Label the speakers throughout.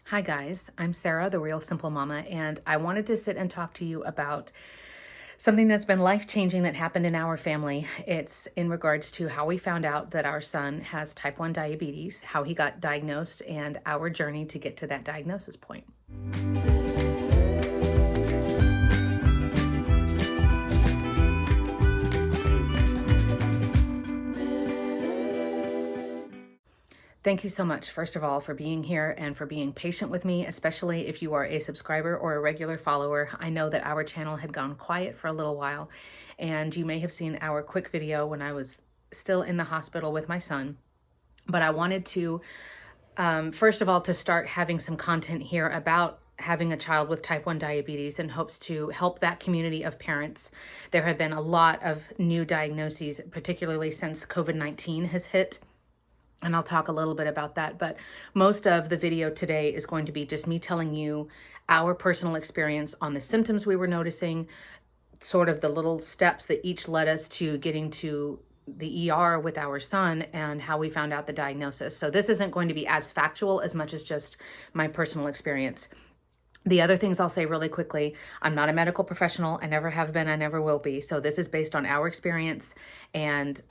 Speaker 1: Hi guys, I'm Sarah, the Real Simple Mama, and I wanted to sit and talk to you about something that's been life-changing that happened in our family. It's in regards to how we found out that our son has type 1 diabetes, how he got diagnosed, and our journey to get to that diagnosis point. Thank you so much, first of all, for being here and for being patient with me, especially if you are a subscriber or a regular follower. I know that our channel had gone quiet for a little while, and you may have seen our quick video when I was still in the hospital with my son. But I wanted to, first of all, to start having some content here about having a child with type 1 diabetes in hopes to help that community of parents. There have been a lot of new diagnoses, particularly since COVID-19 has hit. And I'll talk a little bit about that, but most of the video today is going to be just me telling you our personal experience on the symptoms we were noticing, sort of the little steps that each led us to getting to the ER with our son and how we found out the diagnosis. So this isn't going to be as factual as much as just my personal experience. The other things I'll say really quickly, I'm not a medical professional. I never have been, I never will be. So this is based on our experience and,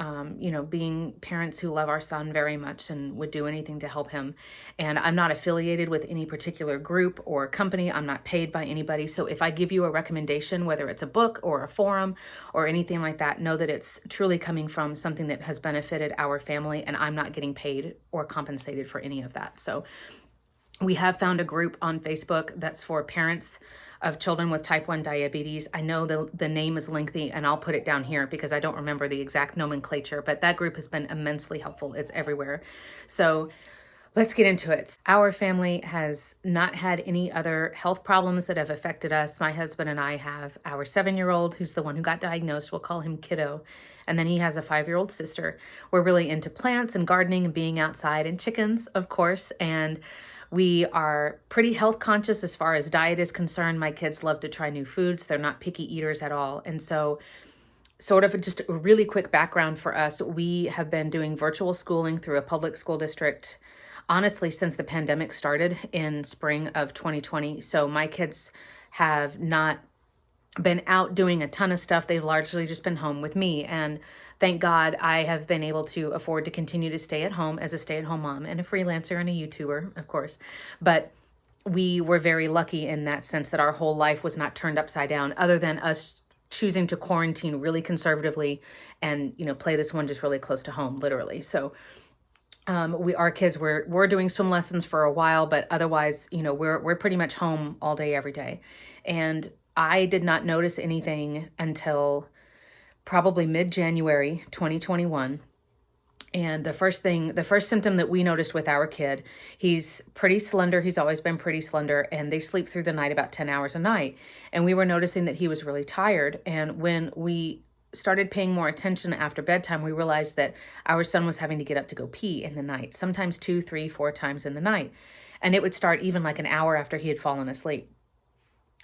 Speaker 1: being parents who love our son very much and would do anything to help him. And I'm not affiliated with any particular group or company. I'm not paid by anybody. So if I give you a recommendation, whether it's a book or a forum or anything like that, know that it's truly coming from something that has benefited our family, and I'm not getting paid or compensated for any of that. So we have found a group on Facebook that's for parents of children with type 1 diabetes. I know the name is lengthy, and I'll put it down here because I don't remember the exact nomenclature, but that group has been immensely helpful. It's everywhere. So let's get into it. Our family has not had any other health problems that have affected us. My husband and I have our 7-year-old, who's the one who got diagnosed. We'll call him Kiddo. And then he has a 5-year-old sister. We're really into plants and gardening and being outside, and chickens, of course. And we are pretty health conscious as far as diet is concerned. My kids love to try new foods. They're not picky eaters at all. And so sort of just a really quick background for us, we have been doing virtual schooling through a public school district, honestly, since the pandemic started in spring of 2020. So my kids have not been out doing a ton of stuff. They've largely just been home with me. And thank God I have been able to afford to continue to stay at home as a stay-at-home mom and a freelancer and a YouTuber, of course. But we were very lucky in that sense that our whole life was not turned upside down, other than us choosing to quarantine really conservatively and, play this one just really close to home, literally. So our kids were doing swim lessons for a while, but otherwise, we're pretty much home all day, every day. And I did not notice anything until probably mid-January 2021. And the first symptom that we noticed with our kid, he's pretty slender. He's always been pretty slender, and they sleep through the night about 10 hours a night. And we were noticing that he was really tired. And when we started paying more attention after bedtime, we realized that our son was having to get up to go pee in the night, sometimes 2, 3, 4 times in the night. And it would start even like an hour after he had fallen asleep.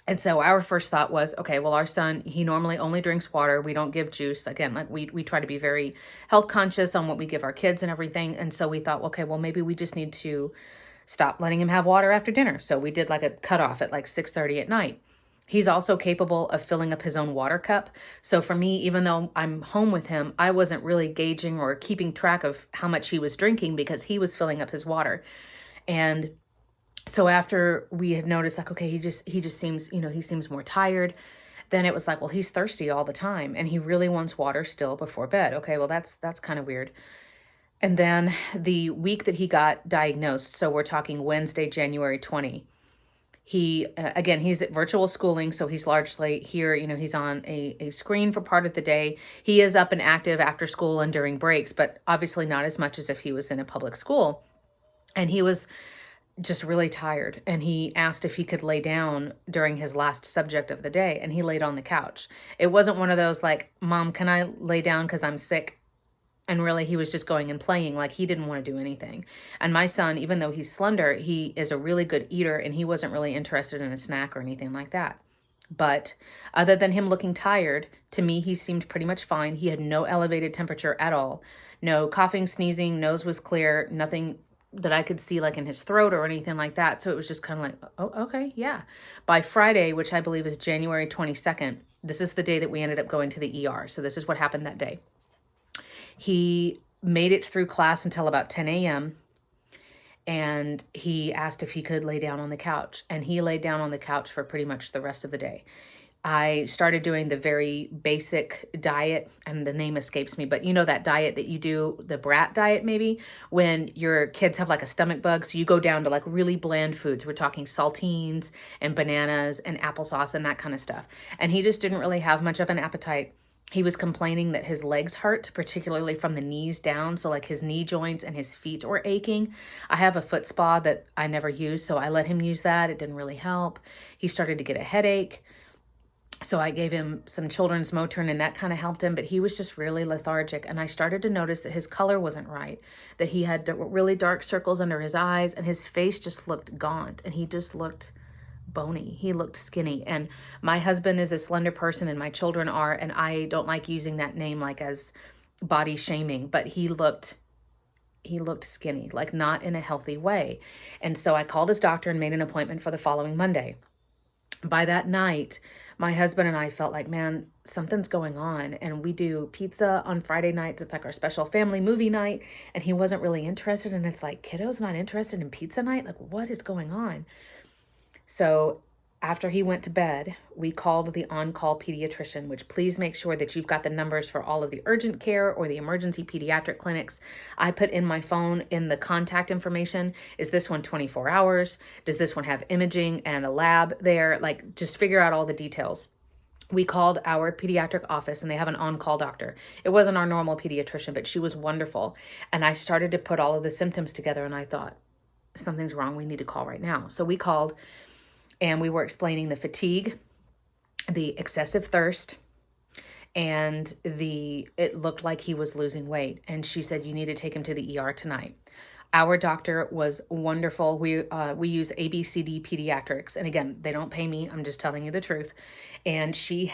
Speaker 1: And so our first thought was, okay, well, our son, he normally only drinks water. We don't give juice. Again, like we try to be very health conscious on what we give our kids and everything. And so we thought, okay, well, maybe we just need to stop letting him have water after dinner. So we did like a cutoff at like 6:30 at night. He's also capable of filling up his own water cup. So for me, even though I'm home with him, I wasn't really gauging or keeping track of how much he was drinking because he was filling up his water. And so after we had noticed, like, okay, he just seems, he seems more tired. Then it was like, well, he's thirsty all the time and he really wants water still before bed. Okay, well, that's kind of weird. And then the week that he got diagnosed, so we're talking Wednesday, January 20, he, again, he's at virtual schooling, so he's largely here, he's on a screen for part of the day. He is up and active after school and during breaks, but obviously not as much as if he was in a public school. And he was just really tired, and he asked if he could lay down during his last subject of the day, and he laid on the couch. It wasn't one of those like, Mom, can I lay down because I'm sick? And really, he was just going and playing, like he didn't want to do anything. And my son, even though he's slender, he is a really good eater, and he wasn't really interested in a snack or anything like that. But other than him looking tired, to me, he seemed pretty much fine. He had no elevated temperature at all. No coughing, sneezing, nose was clear, nothing that I could see like in his throat or anything like that. So it was just kind of like, oh, okay, yeah. By Friday, which I believe is January 22nd, this is the day that we ended up going to the ER. So this is what happened that day. He made it through class until about 10 a.m. and he asked if he could lay down on the couch, and he laid down on the couch for pretty much the rest of the day. I started doing the very basic diet, and the name escapes me, but you know that diet that you do, the brat diet maybe, when your kids have like a stomach bug, so you go down to like really bland foods. We're talking saltines and bananas and applesauce and that kind of stuff. And he just didn't really have much of an appetite. He was complaining that his legs hurt, particularly from the knees down. So like his knee joints and his feet were aching. I have a foot spa that I never use, so I let him use that. It didn't really help. He started to get a headache. So I gave him some children's Motrin, and that kind of helped him, but he was just really lethargic. And I started to notice that his color wasn't right, that he had really dark circles under his eyes, and his face just looked gaunt, and he just looked bony. He looked skinny. And my husband is a slender person, and my children are, and I don't like using that name like as body shaming, but he looked skinny, like not in a healthy way. And so I called his doctor and made an appointment for the following Monday. By that night, my husband and I felt like, man, something's going on. And we do pizza on Friday nights. It's like our special family movie night. And he wasn't really interested. And it's like, kiddo's not interested in pizza night? Like, what is going on? So after he went to bed, we called the on-call pediatrician, which please make sure that you've got the numbers for all of the urgent care or the emergency pediatric clinics. I put in my phone in the contact information, is this one 24 hours? Does this one have imaging and a lab there? Like, just figure out all the details. We called our pediatric office, and they have an on-call doctor. It wasn't our normal pediatrician, but she was wonderful. And I started to put all of the symptoms together, and I thought, something's wrong. We need to call right now. So we called, and we were explaining the fatigue, the excessive thirst, and it looked like he was losing weight. And she said, you need to take him to the ER tonight. Our doctor was wonderful. We use ABCD Pediatrics. And again, they don't pay me. I'm just telling you the truth. And she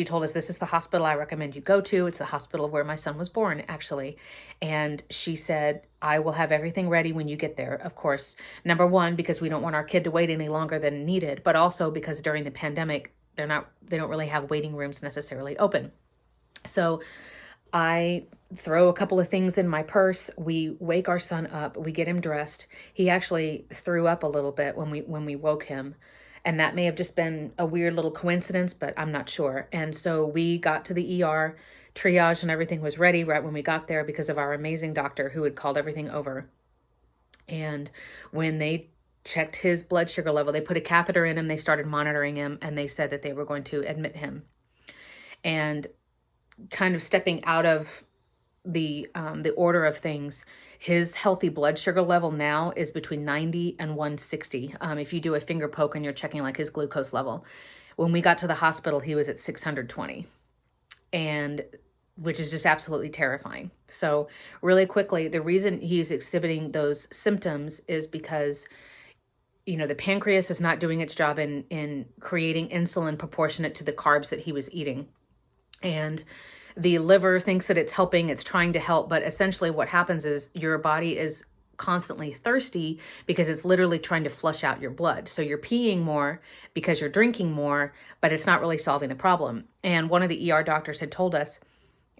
Speaker 1: told us, this is the hospital I recommend you go to. It's the hospital where my son was born, actually. And she said, I will have everything ready when you get there. Of course, number one, because we don't want our kid to wait any longer than needed, but also because during the pandemic, they don't really have waiting rooms necessarily open. So I throw a couple of things in my purse. We wake our son up. We get him dressed. He actually threw up a little bit when we woke him. And that may have just been a weird little coincidence, but I'm not sure. And so we got to the ER. Triage and everything was ready right when we got there because of our amazing doctor who had called everything over. And when they checked his blood sugar level, they put a catheter in him, they started monitoring him, and they said that they were going to admit him. And kind of stepping out of the order of things, his healthy blood sugar level now is between 90 and 160. If you do a finger poke and you're checking like his glucose level. When we got to the hospital, he was at 620, and which is just absolutely terrifying. So really quickly, the reason he's exhibiting those symptoms is because, you know, the pancreas is not doing its job in creating insulin proportionate to the carbs that he was eating. And the liver thinks that it's helping, it's trying to help, but essentially what happens is your body is constantly thirsty because it's literally trying to flush out your blood. So you're peeing more because you're drinking more, but it's not really solving the problem. And one of the ER doctors had told us,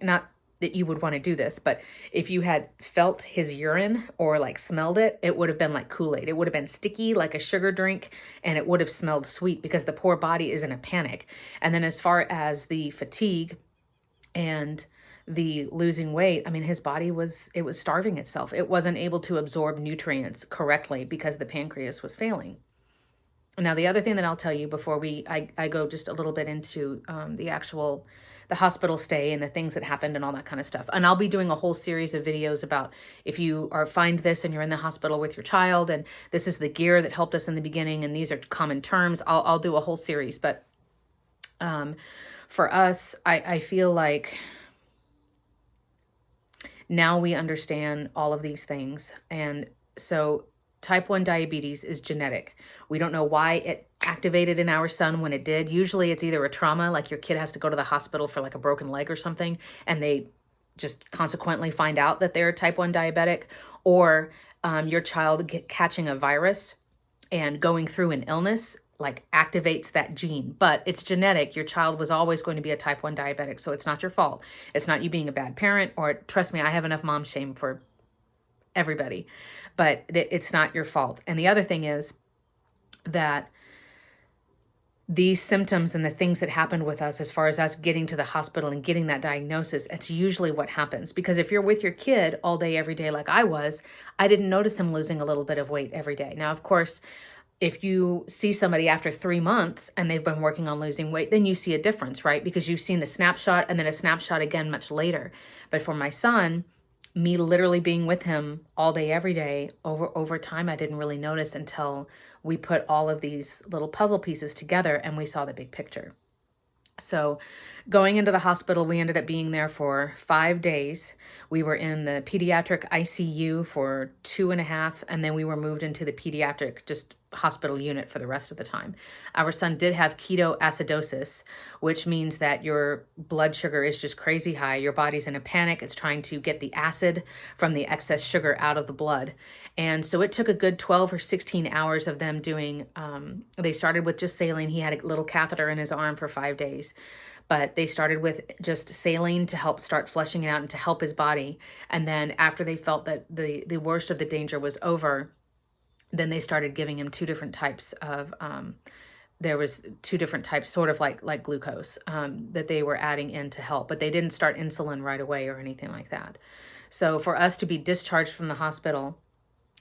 Speaker 1: not that you would want to do this, but if you had felt his urine or like smelled it, it would have been like Kool-Aid. It would have been sticky like a sugar drink, and it would have smelled sweet because the poor body is in a panic. And then as far as the fatigue and the losing weight, I mean, his body was starving itself. It wasn't able to absorb nutrients correctly because the pancreas was failing. Now, the other thing that I'll tell you before I go just a little bit into the hospital stay and the things that happened and all that kind of stuff. And I'll be doing a whole series of videos about if you find this and you're in the hospital with your child, and this is the gear that helped us in the beginning, and these are common terms. I'll do a whole series. But for us, I feel like now we understand all of these things. And so type 1 diabetes is genetic. We don't know why it activated in our son when it did. Usually it's either a trauma, like your kid has to go to the hospital for like a broken leg or something, and they just consequently find out that they're type 1 diabetic, or your child catching a virus and going through an illness like activates that gene, but it's genetic. Your child was always going to be a type 1 diabetic, so it's not your fault. It's not you being a bad parent, or trust me, I have enough mom shame for everybody, but it's not your fault. And the other thing is that these symptoms and the things that happened with us, as far as us getting to the hospital and getting that diagnosis, it's usually what happens. Because if you're with your kid all day, every day, like I was, I didn't notice him losing a little bit of weight every day. Now, of course, if you see somebody after 3 months and they've been working on losing weight, then you see a difference, right? Because you've seen the snapshot and then a snapshot again much later. But for my son, me literally being with him all day, every day, over time, I didn't really notice until we put all of these little puzzle pieces together and we saw the big picture. So going into the hospital, we ended up being there for 5 days. We were in the pediatric ICU for 2.5, and then we were moved into the pediatric just hospital unit for the rest of the time. Our son did have ketoacidosis, which means that your blood sugar is just crazy high. Your body's in a panic. It's trying to get the acid from the excess sugar out of the blood. And so it took a good 12 or 16 hours of them doing, they started with just saline. He had a little catheter in his arm for 5 days. But they started with just saline to help start flushing it out and to help his body. And then after they felt that the worst of the danger was over, then they started giving him 2 different types of, there was 2 different types, sort of like glucose, that they were adding in to help. But they didn't start insulin right away or anything like that. So for us to be discharged from the hospital,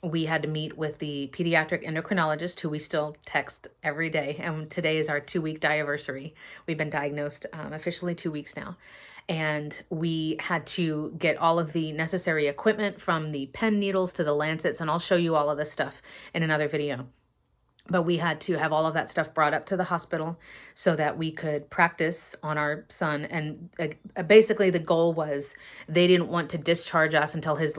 Speaker 1: we had to meet with the pediatric endocrinologist, who we still text every day. And today is our 2-week diaversary. We've been diagnosed officially 2 weeks now. And we had to get all of the necessary equipment, from the pen needles to the lancets. And I'll show you all of this stuff in another video. But we had to have all of that stuff brought up to the hospital so that we could practice on our son. And basically the goal was they didn't want to discharge us until his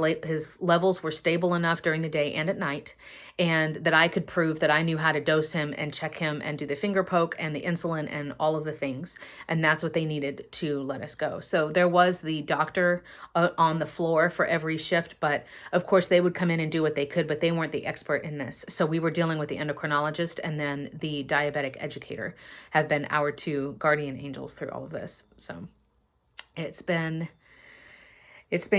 Speaker 1: levels were stable enough during the day and at night, and that I could prove that I knew how to dose him and check him and do the finger poke and the insulin and all of the things. And that's what they needed to let us go. So there was the doctor on the floor for every shift, but of course they would come in and do what they could, but they weren't the expert in this. So we were dealing with the endocrinologist, and then the diabetic educator have been our 2 guardian angels through all of this. So it's been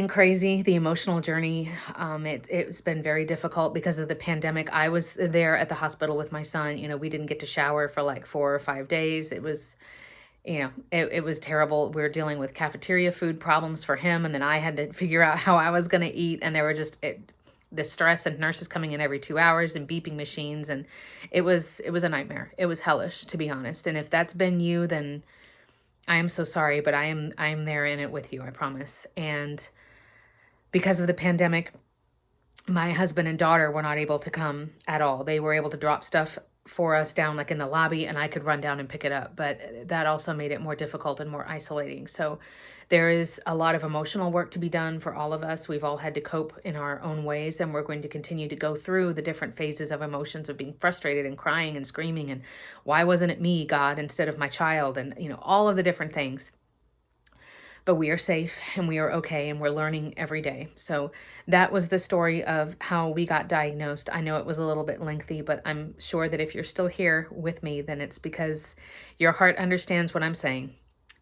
Speaker 1: crazy, the emotional journey. It's been very difficult because of the pandemic. I was there at the hospital with my son. You know, we didn't get to shower for like 4 or 5 days. It was, you know, it was terrible. We were dealing with cafeteria food problems for him, and then I had to figure out how I was going to eat. And there were just the stress, and nurses coming in every 2 hours and beeping machines, and it was a nightmare. It was hellish, to be honest. And if that's been you, then I am so sorry, but I am there in it with you, I promise. And because of the pandemic, my husband and daughter were not able to come at all. They were able to drop stuff for us down like in the lobby, and I could run down and pick it up, but that also made it more difficult and more isolating. So there is a lot of emotional work to be done for all of us. We've all had to cope in our own ways, and we're going to continue to go through the different phases of emotions of being frustrated and crying and screaming and why wasn't it me, God, instead of my child, and you know, all of the different things. But we are safe and we are okay, and we're learning every day. So that was the story of how we got diagnosed. I know it was a little bit lengthy, but I'm sure that if you're still here with me, then it's because your heart understands what I'm saying.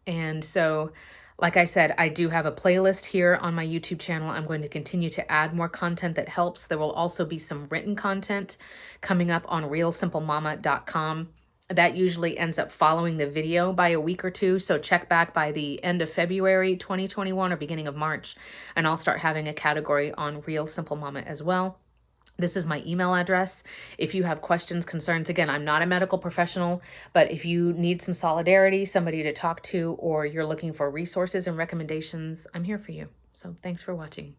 Speaker 1: And so, like I said, I do have a playlist here on my YouTube channel. I'm going to continue to add more content that helps. There will also be some written content coming up on realsimplemama.com. That usually ends up following the video by a week or 2. So check back by the end of February 2021 or beginning of March, and I'll start having a category on Real Simple Mama as well. This is my email address. If you have questions, concerns, again, I'm not a medical professional, but if you need some solidarity, somebody to talk to, or you're looking for resources and recommendations, I'm here for you. So thanks for watching.